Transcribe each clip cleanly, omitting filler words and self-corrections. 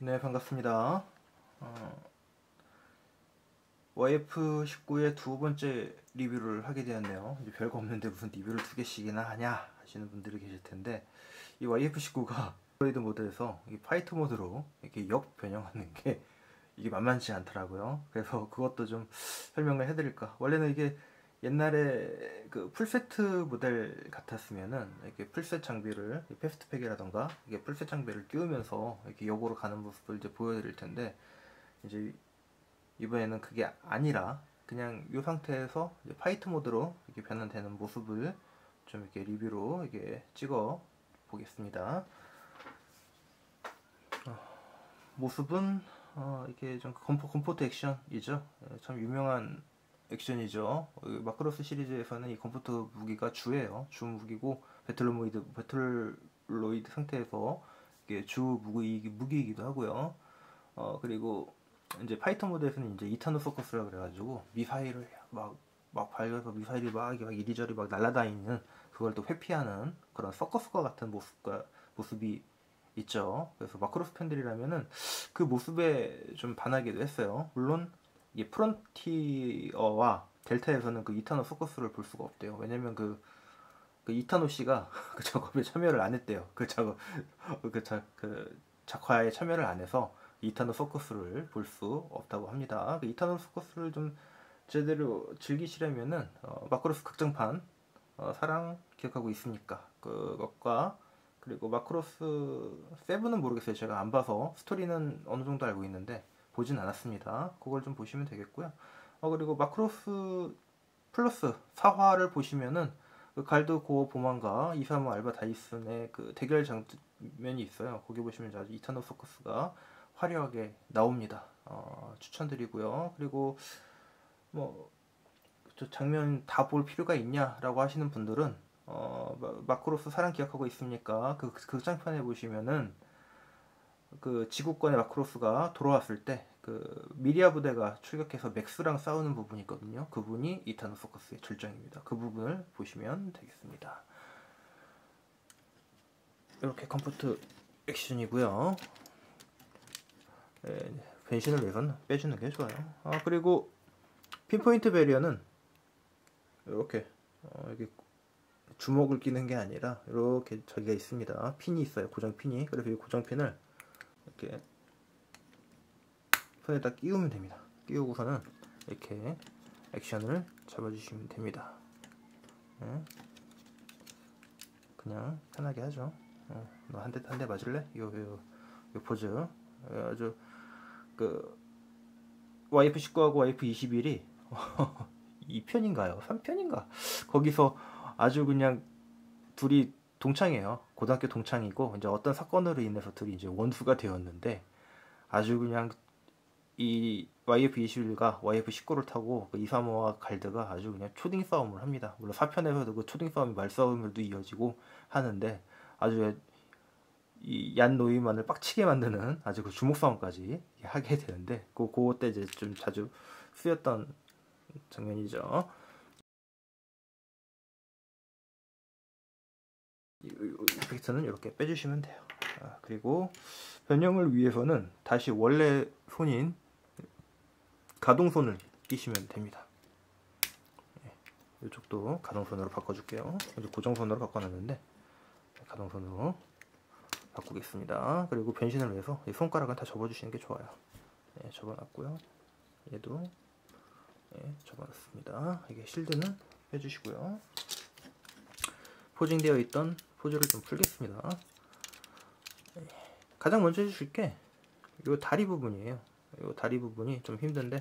네, 반갑습니다. YF19의 두 번째 리뷰를 하게 되었네요. 이제 별거 없는데 무슨 리뷰를 두 개씩이나 하냐 하시는 분들이 계실 텐데, 이 YF19가 안드로이드 모드에서 이 파이터 모드로 이렇게 역 변형하는 게 이게 만만치 않더라고요. 그래서 그것도 좀 설명을 해드릴까. 원래는 이게 옛날에 그 풀세트 모델 같았으면은 이렇게 풀셋 장비를 패스트팩이라던가 이게 풀셋 장비를 끼우면서 이렇게 역으로 가는 모습을 이제 보여드릴 텐데, 이제 이번에는 그게 아니라 그냥 이 상태에서 이제 파이트 모드로 이렇게 변환되는 모습을 좀 이렇게 리뷰로 이게 찍어 보겠습니다. 모습은 이게 좀 컴포트 액션이죠. 참 유명한 액션이죠. 마크로스 시리즈에서는 이 컴포트 무기가 주예요. 주 무기고 배틀로이드 상태에서 이게 주 무기이기도 하고요. 그리고 이제 파이터 모드에서는 이제 이터널 포커스라 그래가지고 미사일을 막 발견해서 미사일이 막 이리저리 막 날아다니는 그걸 또 회피하는 그런 서커스과 같은 모습이 있죠. 그래서 마크로스 팬들이라면은 그 모습에 좀 반하기도 했어요. 물론 이 프론티어와 델타에서는 그 이타노 포커스를 볼 수가 없대요. 왜냐면 그 이타노 씨가 그 작업에 참여를 안 했대요. 그 작화에 참여를 안 해서 이타노 포커스를 볼 수 없다고 합니다. 그 이타노 포커스를 좀 제대로 즐기시려면은 마크로스 극장판 사랑 기억하고 있습니까? 그것과 그리고 마크로스 7은 모르겠어요. 제가 안 봐서 스토리는 어느 정도 알고 있는데 보진 않았습니다. 그걸 좀 보시면 되겠고요. 그리고 마크로스 플러스 4화를 보시면은 그 갈드 고어 보만과 이사무 알바 다이슨의 그 대결 장면이 있어요. 거기 보시면 아주 이터널 포커스가 화려하게 나옵니다. 추천드리고요. 그리고 뭐 저 장면 다 볼 필요가 있냐라고 하시는 분들은 마크로스 사랑 기억하고 있습니까? 그 극장판에 보시면은 그 지구권의 마크로스가 돌아왔을 때 그 미리아 부대가 출격해서 맥스랑 싸우는 부분이 있거든요. 그 부분이 이타노 포커스의 절정입니다. 그 부분을 보시면 되겠습니다. 이렇게 컴포트 액션이고요. 변신을 위해서는 빼주는 게 좋아요. 그리고 핀포인트 베리어는 이렇게 주먹을 끼는 게 아니라 이렇게 저기가 있습니다. 핀이 있어요. 고정 핀이. 그래서 이 고정 핀을 이렇게 손에다 끼우면 됩니다. 끼우고서는 이렇게 액션을 잡아주시면 됩니다. 그냥 편하게 하죠. 너 한 대 맞을래? 요 포즈. 아주 그 YF19하고 YF21이 2편인가요? 3편인가? 거기서 아주 그냥 둘이 동창이에요. 고등학교 동창이고 이제 어떤 사건으로 인해서 둘이 이제 원수가 되었는데 아주 그냥 이 YF21과 YF19를 타고 그 이사모와 갈드가 아주 그냥 초딩 싸움을 합니다. 물론 4편에서도 그 초딩 싸움이 말싸움으로도 이어지고 하는데 아주 이 얀 노이만을 빡치게 만드는 아주 그 주먹 싸움까지 하게 되는데 그거 때 이제 좀 자주 쓰였던 장면이죠. 이펙트는 이렇게 빼주시면 돼요. 그리고 변형을 위해서는 다시 원래 손인 가동손을 끼시면 됩니다. 이쪽도 가동손으로 바꿔줄게요. 이제 고정손으로 바꿔놨는데 가동손으로 바꾸겠습니다. 그리고 변신을 위해서 이 손가락은 다 접어주시는 게 좋아요. 접어놨고요. 얘도 접어놨습니다. 이게 실드는 빼주시고요. 포징되어 있던 포즈를 좀 풀겠습니다. 가장 먼저 해주실 게 이 다리 부분이에요. 이 다리 부분이 좀 힘든데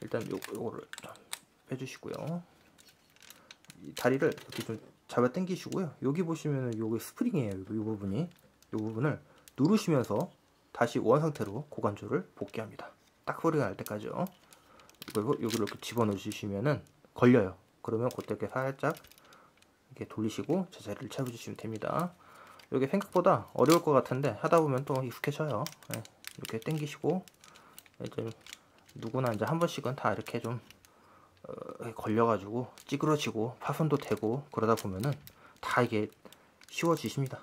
일단 요거를 좀 빼주시고요. 이 다리를 이렇게 좀 잡아 당기시고요. 여기 보시면은 요게 스프링이에요. 이 부분이 이 부분을 누르시면서 다시 원 상태로 고관절을 복귀합니다. 딱 소리가 날 때까지요. 그리고 여기를 이렇게 집어넣으시면은 걸려요. 그러면 그때 이렇게 살짝 이렇게 돌리시고 제자리를 채워주시면 됩니다. 이게 생각보다 어려울 것 같은데 하다 보면 또 익숙해져요. 이렇게 당기시고 이제 누구나 이제 한 번씩은 다 이렇게 좀 걸려가지고 찌그러지고 파손도 되고 그러다 보면은 다 이게 쉬워지십니다.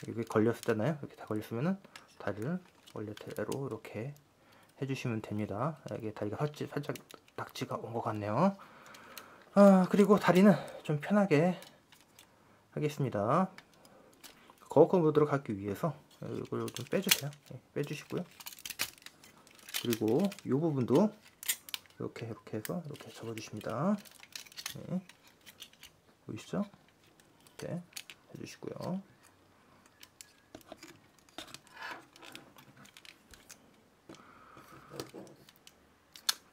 이게 걸렸을 때나요? 이렇게 다 걸렸으면은 다리를 원래대로 이렇게 해주시면 됩니다. 이게 다리가 살짝 낙지가 온 것 같네요. 그리고 다리는 좀 편하게 하겠습니다. 거워커 모드로 가기 위해서 이걸 좀 빼주세요. 빼주시고요. 그리고 이 부분도 이렇게 해서 이렇게 접어주십니다. 보이시죠? 이렇게 해주시고요.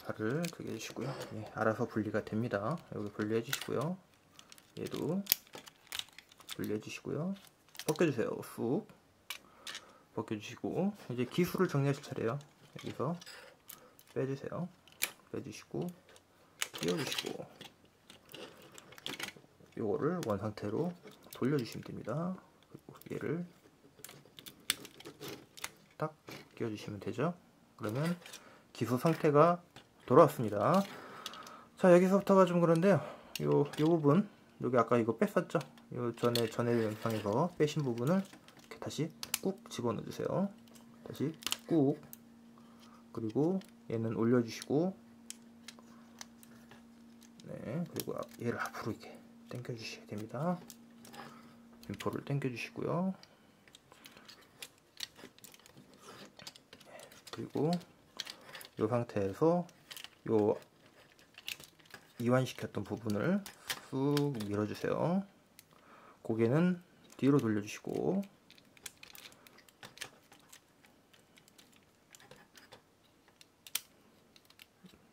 팔을 두개 해주시고요. 알아서 분리가 됩니다. 여기 분리해 주시고요. 얘도 분리해 주시고요. 벗겨주세요. 쑥 벗겨주시고, 이제 기술을 정리하실 차례예요. 여기서 빼주세요. 빼주시고 끼워주시고, 요거를 원상태로 돌려주시면 됩니다. 그리고 얘를 딱 끼워주시면 되죠. 그러면 기수 상태가 돌아왔습니다. 자, 여기서부터가 좀 그런데요. 요 부분, 여기 아까 이거 뺐었죠? 요 전에 영상에서 빼신 부분을 이렇게 다시 꾹 집어넣어 주세요. 다시 꾹. 그리고 얘는 올려주시고, 그리고 얘를 앞으로 이렇게 당겨 주셔야 됩니다. 빈포를 당겨 주시고요. 그리고 이 상태에서 요 이완시켰던 부분을 쑥 밀어주세요. 고개는 뒤로 돌려주시고,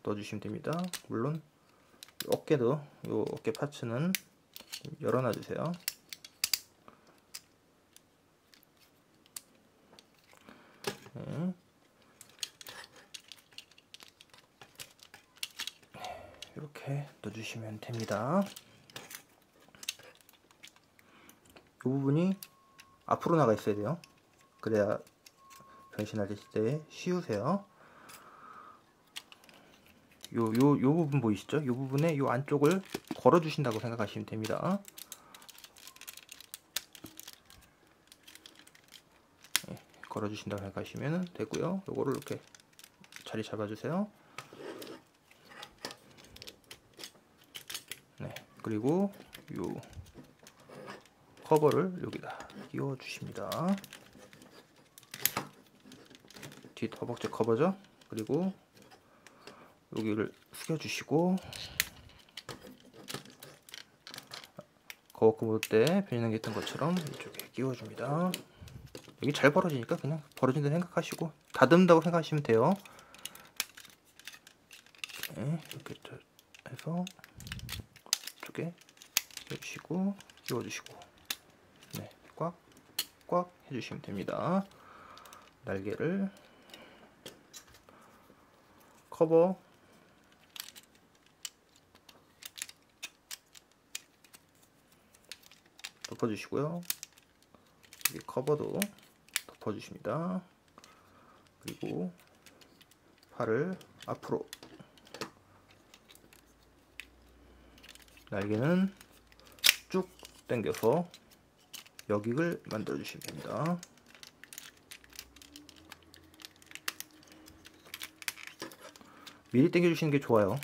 넣어주시면 됩니다. 물론 어깨도, 요 어깨 파츠는 열어놔 주세요. 이렇게 넣어주시면 됩니다. 이 부분이 앞으로 나가 있어야 돼요. 그래야 변신하실 때 쉬우세요. 요 부분 보이시죠? 요 부분에 요 안쪽을 걸어 주신다고 생각하시면 됩니다. 걸어 주신다고 생각하시면 되고요. 요거를 이렇게 자리 잡아 주세요. 그리고 요 커버를 여기다 끼워 주십니다. 뒤 허벅지 커버죠? 그리고 여기를 숙여 주시고, 거워크 모드 때 변형했던 것처럼 이쪽에 끼워 줍니다. 여기 잘 벌어지니까 그냥 벌어진다 생각하시고 다듬는다고 생각하시면 돼요. 이렇게 해서 이쪽에 해주시고 끼워주시고, 꽉 해주시면 됩니다. 날개를 커버 덮어주시고요. 이 커버도 덮어주십니다. 그리고 팔을 앞으로, 날개는 쭉 당겨서 여깃을 만들어 주시면 됩니다. 미리 당겨 주시는 게 좋아요.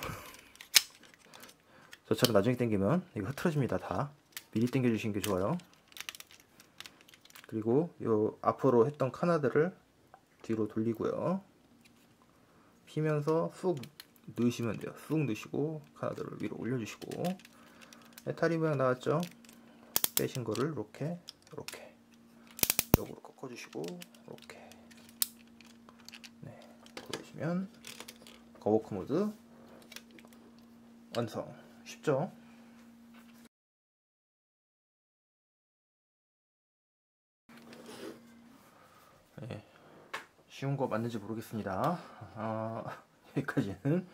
저처럼 나중에 당기면 이거 흐트러집니다. 다 미리 당겨 주시는 게 좋아요. 그리고 요 앞으로 했던 카나드를 뒤로 돌리고요. 피면서 쑥 넣으시면 돼요. 쑥 넣으시고 카나드를 위로 올려주시고, 다리 모양 나왔죠? 빼신 거를 이렇게 역으로 꺾어주시고, 이렇게 그러시면 거워크 모드 완성. 쉽죠? 쉬운 거 맞는지 모르겠습니다. 여기까지는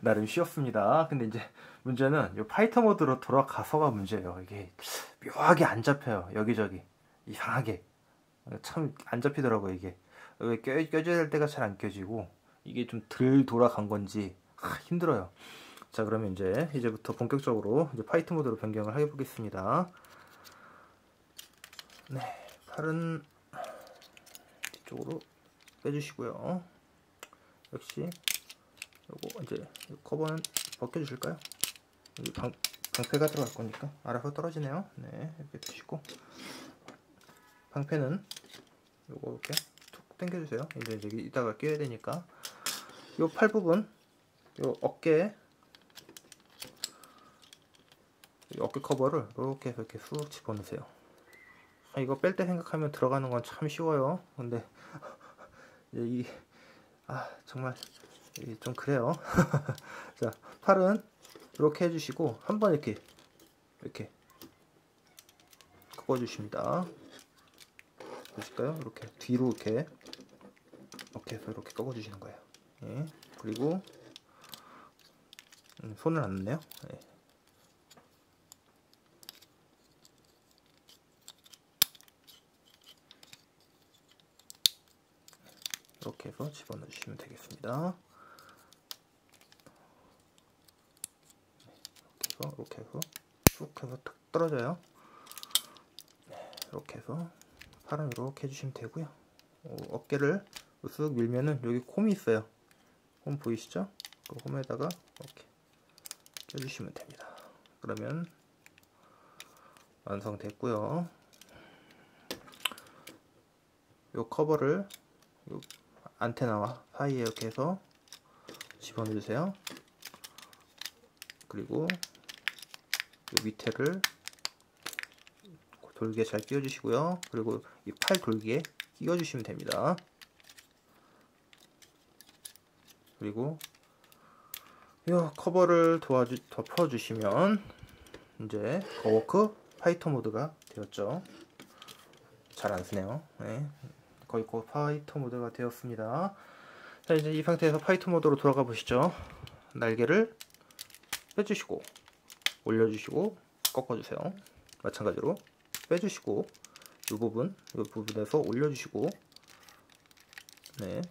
나름 쉬웠습니다. 근데 이제 문제는 이 파이터 모드로 돌아가서가 문제예요. 이게 묘하게 안 잡혀요. 여기저기 이상하게 참 안 잡히더라고요. 이게 껴줘야 될 때가 잘 안 껴지고, 이게 좀 덜 돌아간 건지 힘들어요. 자, 그러면 이제부터 본격적으로 파이터 모드로 변경을 해보겠습니다. 팔은 뒤쪽으로 빼주시고요. 역시 요거 이제 커버는 벗겨주실까요? 여기 방패가 들어갈 거니까 알아서 떨어지네요. 네, 이렇게 두시고 방패는 요거 이렇게 툭 당겨주세요. 이제 여기 이따가 끼워야 되니까 요 팔 부분, 요 어깨 커버를 이렇게 해서 이렇게 쑥 집어넣으세요. 이거 뺄 때 생각하면 들어가는 건 참 쉬워요. 근데 정말 좀 그래요. 자, 팔은 이렇게 해주시고 한번 이렇게 꺾어주십니다. 보실까요? 이렇게 뒤로 이렇게 해서 이렇게 꺾어주시는 거예요. 예. 그리고 손을 안 넣네요. 예. 이렇게 해서 집어넣어 주시면 되겠습니다. 이렇게 해서 쭉 해서 탁 떨어져요. 이렇게 해서 팔은 이렇게 해주시면 되고요. 어깨를 쓱 밀면은 여기 홈이 있어요. 홈 보이시죠? 그 홈에다가 이렇게 껴주시면 됩니다. 그러면 완성됐고요. 요 커버를 요 안테나와 사이에 이렇게 해서 집어넣으세요. 그리고 요 밑에를 돌기에 잘 끼워주시고요. 그리고 이 팔 돌기에 끼워주시면 됩니다. 그리고 이 커버를 덮어주시면 이제 거워크 파이터 모드가 되었죠. 잘 안 쓰네요. 네. 거의 곧 파이터 모드가 되었습니다. 자, 이제 이 상태에서 파이터 모드로 돌아가 보시죠. 날개를 빼주시고 올려주시고 꺾어주세요. 마찬가지로 빼주시고 이 부분에서 올려주시고 네,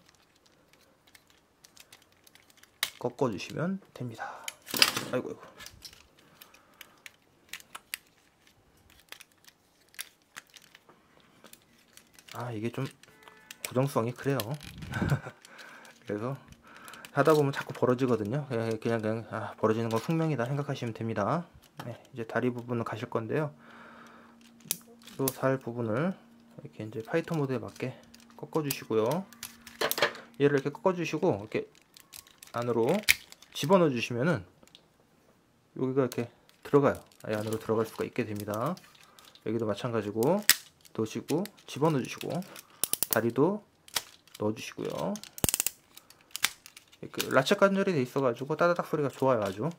꺾어주시면 됩니다. 아이고. 이게 좀 고정성이 그래요. 그래서 하다 보면 자꾸 벌어지거든요. 그냥 벌어지는 건 숙명이다 생각하시면 됩니다. 네, 이제 다리 부분은 가실 건데요. 요 살 부분을 이렇게 이제 파이터 모드에 맞게 꺾어주시고요. 얘를 이렇게 꺾어주시고 이렇게 안으로 집어넣어 주시면은 여기가 이렇게 들어가요. 이 안으로 들어갈 수가 있게 됩니다. 여기도 마찬가지고 넣으시고 집어넣어 주시고 다리도 넣어 주시고요. 라쳇 관절이 돼 있어 가지고 따다닥 소리가 좋아요. 아주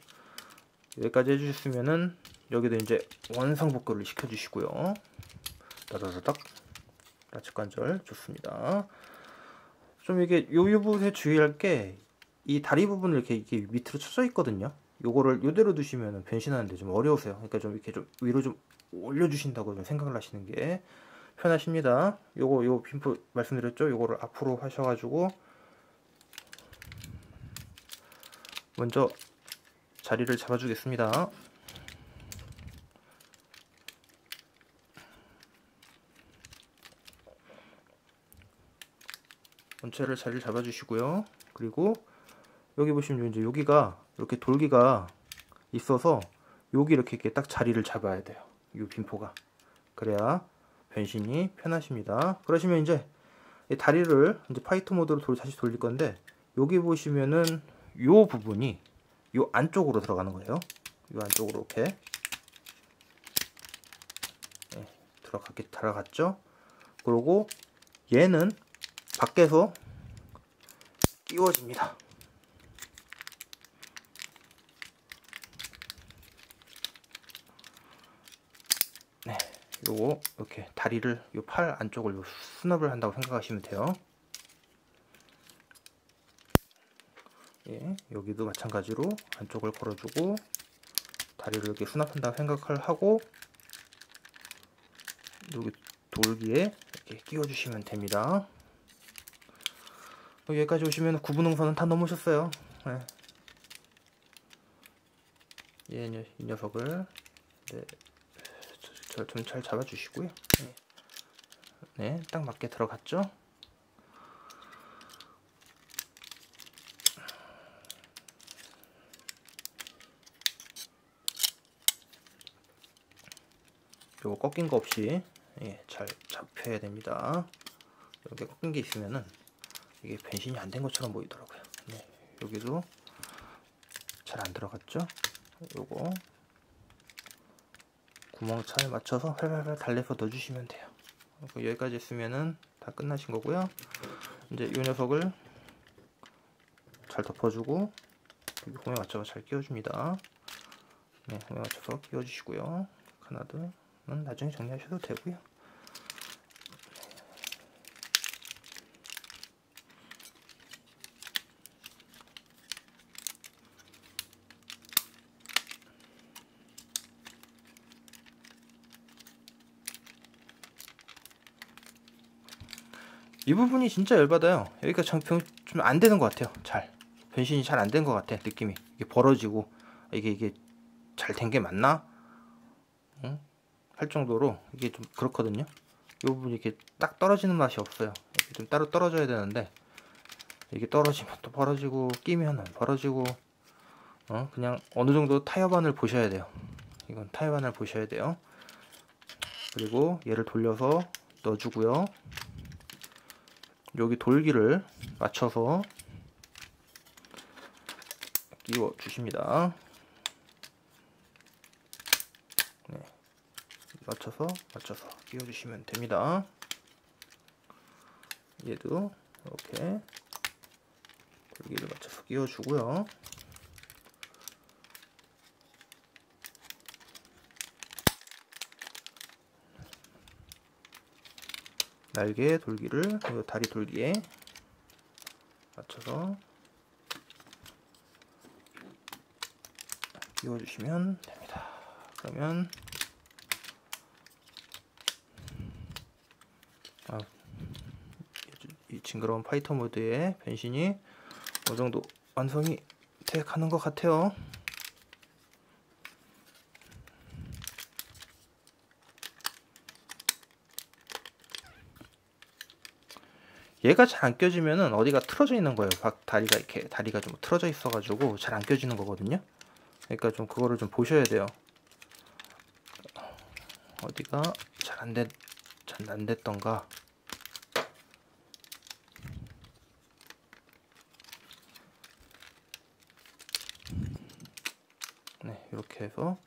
여기까지 해주셨으면은 여기도 이제 원상 복구를 시켜 주시고요. 따다다닥 라쳇 관절 좋습니다. 좀 이게 요 부분에 주의할 게 이 다리 부분을 이렇게 밑으로 쳐져 있거든요. 요거를 요대로 두시면 변신하는데 좀 어려우세요. 그러니까 좀 이렇게 좀 위로 좀 올려주신다고 좀 생각을 하시는 게 편하십니다. 요 핀프 말씀드렸죠? 요거를 앞으로 하셔가지고 먼저 자리를 잡아주겠습니다. 전체를 자리를 잡아주시고요. 그리고 여기 보시면 이제 여기가 이렇게 돌기가 있어서 여기 이렇게 딱 자리를 잡아야 돼요. 이 빈포가. 그래야 변신이 편하십니다. 그러시면 이제 다리를 이제 파이터 모드로 다시 돌릴 건데 여기 보시면은 요 부분이 요 안쪽으로 들어가는 거예요. 요 안쪽으로 이렇게 들어갔죠. 그리고 얘는 밖에서 끼워집니다. 네, 요거 이렇게 다리를 요 팔 안쪽을 수납을 한다고 생각하시면 돼요. 예, 여기도 마찬가지로 안쪽을 걸어주고 다리를 이렇게 수납한다고 생각을 하고 여기 돌기에 이렇게 끼워주시면 됩니다. 여기까지 오시면 구분홍선은 다 넘으셨어요. 네. 이 녀석을 좀 잘 잡아주시고요. 네, 딱 맞게 들어갔죠? 뭐 꺾인 거 없이 잘 잡혀야 됩니다. 이렇게 꺾인 게 있으면은 이게 변신이 안 된 것처럼 보이더라고요. 네, 여기도 잘 안 들어갔죠? 요거 구멍 잘 맞춰서 활활활 달래서 넣어주시면 돼요. 여기까지 했으면은 다 끝나신 거고요. 이제 이 녀석을 잘 덮어주고 여기 홈에 맞춰서 잘 끼워줍니다. 네, 홈에 맞춰서 끼워주시고요. 카나드는 나중에 정리하셔도 되고요. 이 부분이 진짜 열받아요. 여기가 좀 안 되는 것 같아요. 잘 변신이 잘 안 된 것 같아. 느낌이 이게 벌어지고 이게 잘 된 게 맞나? 응? 할 정도로 이게 좀 그렇거든요. 이 부분이 이렇게 딱 떨어지는 맛이 없어요. 좀 따로 떨어져야 되는데 이게 떨어지면 또 벌어지고 끼면 벌어지고 그냥 어느 정도 타협안을 보셔야 돼요. 이건 타협안을 보셔야 돼요. 그리고 얘를 돌려서 넣어주고요. 여기 돌기를 맞춰서 끼워 주십니다. 네. 맞춰서 끼워 주시면 됩니다. 얘도 이렇게 돌기를 맞춰서 끼워 주고요. 날개 돌기를 다리 돌기에 맞춰서 끼워주시면 됩니다. 그러면 이 징그러운 파이터 모드의 변신이 어느 정도 완성이 돼 가는 것 같아요. 얘가 잘 안 껴지면은 어디가 틀어져 있는 거예요. 다리가 이렇게 다리가 좀 틀어져 있어가지고 잘 안 껴지는 거거든요. 그러니까 좀 그거를 좀 보셔야 돼요. 어디가 잘 안 됐던가. 네, 이렇게 해서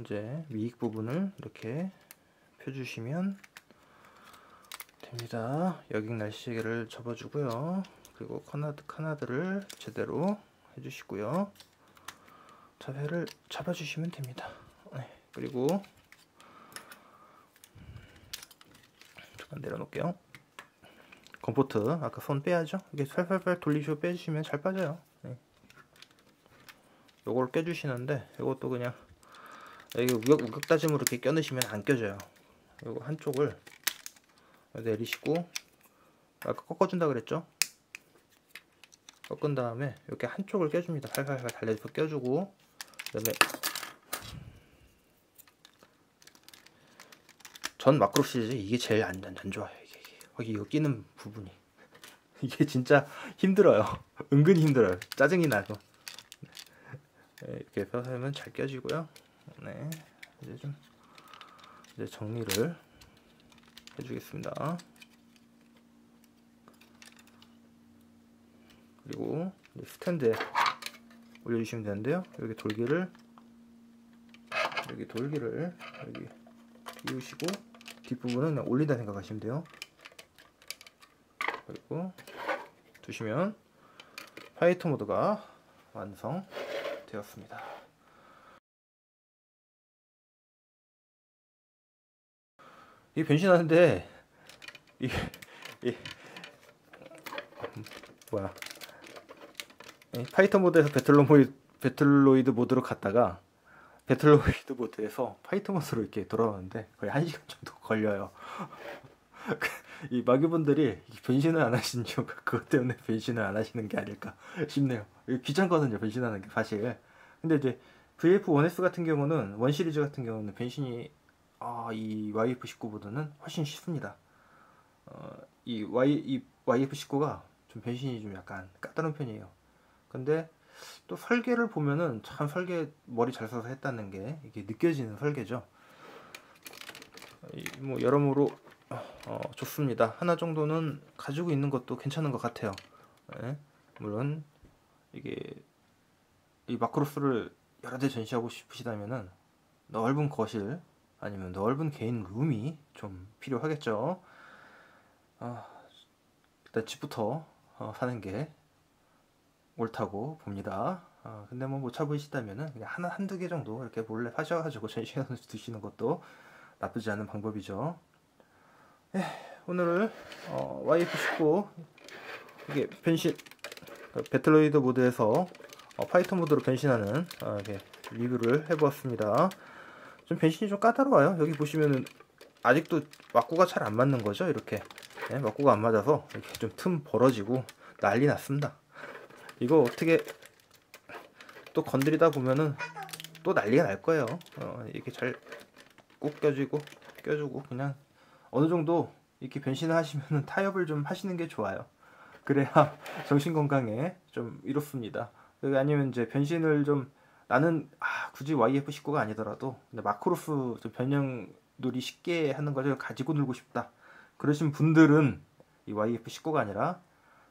이제 미익 부분을 이렇게 펴주시면 됩니다. 여객 날개를 접어주고요. 그리고 카나드를 제대로 해주시고요. 자회를 잡아주시면 됩니다. 네, 그리고 잠깐 내려놓을게요. 컴포트 아까 손 빼야죠. 이게 살살살 돌리시고 빼주시면 잘 빠져요. 네. 요걸 껴주시는데 이것도 그냥 이게 우격다짐으로 이렇게 껴넣으시면 안 껴져요. 요거 한쪽을 내리시고 아까 꺾어준다 그랬죠? 꺾은 다음에 이렇게 한쪽을 껴줍니다. 살살살 달래서 껴주고 그다음에 전 마크로 시리즈 이게 제일 안 좋아요. 이거 끼는 부분이 이게 진짜 힘들어요. 은근히 힘들어요. 짜증이 나고. 네, 이렇게 해서 하면 잘 껴지고요. 네, 이제 정리를 해주겠습니다. 그리고 스탠드에 올려주시면 되는데요. 여기 돌기를 여기 끼우시고 뒷부분은 그냥 올린다 생각하시면 돼요. 그리고 두시면 파이터 모드가 완성되었습니다. 이게 변신하는데 이게 뭐야? 파이터 모드에서 배틀로이드 모드로 갔다가 배틀로이드 모드에서 파이터 모드로 이렇게 돌아오는데 거의 1시간 정도 걸려요. 이 마귀분들이 변신을 안 하신 이유가 그것 때문에 변신을 안 하시는 게 아닐까 싶네요. 귀찮거든요, 변신하는 게 사실. 근데 이제 VF1S 같은 경우는 원 시리즈 같은 경우는 변신이 이 YF19 보드는 훨씬 쉽습니다. 이 YF19가 좀 변신이 좀 약간 까다로운 편이에요. 근데 또 설계를 보면은 참 설계 머리 잘 써서 했다는 게 이게 느껴지는 설계죠. 뭐 여러모로 좋습니다. 하나 정도는 가지고 있는 것도 괜찮은 것 같아요. 예. 물론 이게 이 마크로스를 여러 대 전시하고 싶으시다면은 넓은 거실 아니면 넓은 개인 룸이 좀 필요하겠죠. 일단 집부터 사는 게 옳다고 봅니다. 근데 뭐 못 찾으시다면은 그냥 하나 한두 개 정도 이렇게 몰래 사셔가지고 전시해 두시는 것도 나쁘지 않은 방법이죠. 오늘 YF19 이게 변신 배틀로이드 모드에서 파이터 모드로 변신하는 이렇게 리뷰를 해보았습니다. 좀 변신이 좀 까다로워요. 여기 보시면은 아직도 막구가 잘 안 맞는 거죠. 이렇게 막구가 안 맞아서 이렇게 좀 틈 벌어지고 난리 났습니다. 이거 어떻게 또 건드리다 보면은 또 난리가 날 거예요. 이렇게 잘 꼭 껴주고 그냥 어느 정도 이렇게 변신을 하시면은 타협을 좀 하시는 게 좋아요. 그래야 정신 건강에 좀 이롭습니다. 아니면 이제 변신을 좀 나는 굳이 YF19가 아니더라도 마크로스 좀 변형 놀이 쉽게 하는 것을 가지고 놀고 싶다. 그러신 분들은 이 YF19가 아니라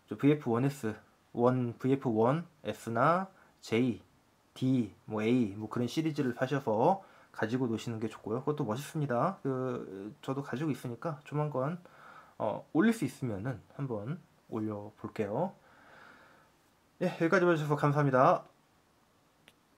VF1S, VF1S나 J, D, 뭐 A, 뭐 그런 시리즈를 사셔서 가지고 노시는 게 좋고요. 그것도 멋있습니다. 저도 가지고 있으니까 조만간 올릴 수 있으면은 한번 올려 볼게요. 예, 여기까지 봐주셔서 감사합니다.